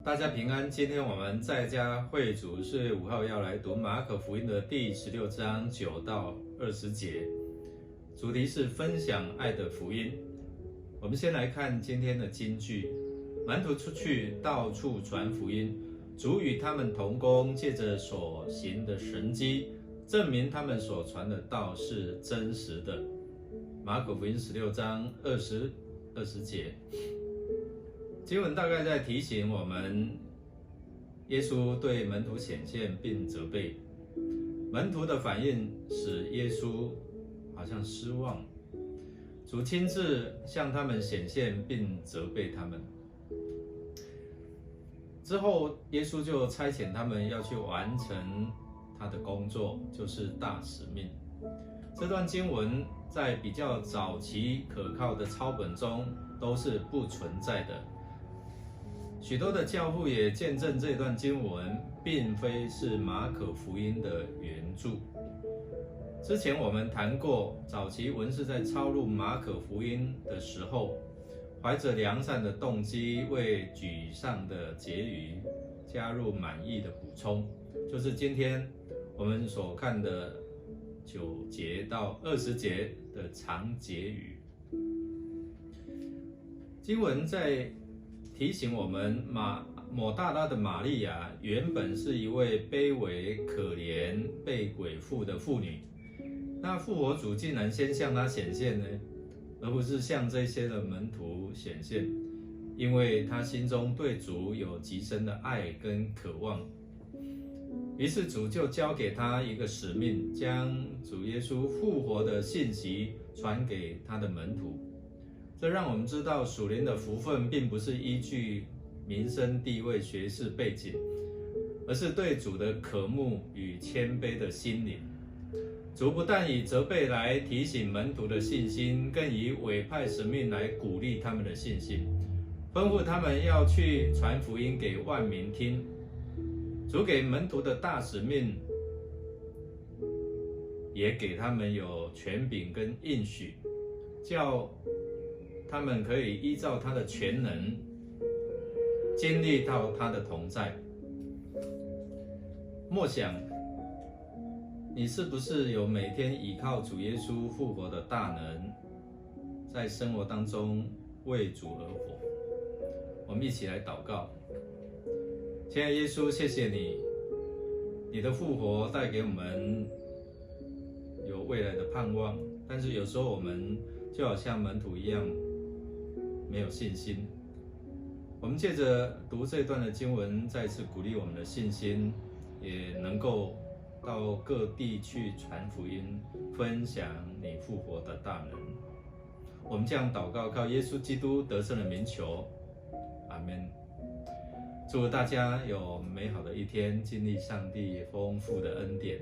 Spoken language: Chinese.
大家平安。今天我们在家会主4月5号要来读马可福音的第16章9到20节，主题是分享爱的福音。我们先来看今天的金句：门徒出去到处传福音，主与他们同工，借着所行的神迹，证明他们所传的道是真实的。马可福音16章20节。经文大概在提醒我们，耶稣对门徒显现并责备，门徒的反应使耶稣好像失望。主亲自向他们显现并责备他们。之后，耶稣就差遣他们要去完成他的工作，就是大使命。这段经文在比较早期可靠的抄本中都是不存在的。许多的教父也见证这段经文并非是马可福音的原著。之前我们谈过，早期文士在抄录马可福音的时候，怀着良善的动机，为沮丧的结语加入满意的补充，就是今天我们所看的9节到20节的长结语。经文在提醒我们，抹大拉的玛利亚原本是一位卑微、可怜、被鬼附的妇女。那复活主竟然先向她显现呢，而不是向这些的门徒显现，因为她心中对主有极深的爱跟渴望。于是主就交给她一个使命，将主耶稣复活的信息传给他的门徒。这让我们知道，属灵的福分并不是依据民生地位、学识背景，而是对主的渴慕与谦卑的心灵。主不但以责备来提醒门徒的信心，更以委派使命来鼓励他们的信心，吩咐他们要去传福音给万民听。主给门徒的大使命，也给他们有权柄跟应许，叫他们可以依照他的全能，经历到他的同在。默想，你是不是有每天依靠主耶稣复活的大能，在生活当中为主而活？我们一起来祷告。亲爱的耶稣，谢谢你，你的复活带给我们有未来的盼望，但是有时候我们就好像门徒一样，没有信心。我们借着读这段的经文，再次鼓励我们的信心，也能够到各地去传福音，分享你复活的大能。我们这样祷告，靠耶稣基督得胜的名求，阿们。祝大家有美好的一天，经历上帝丰富的恩典。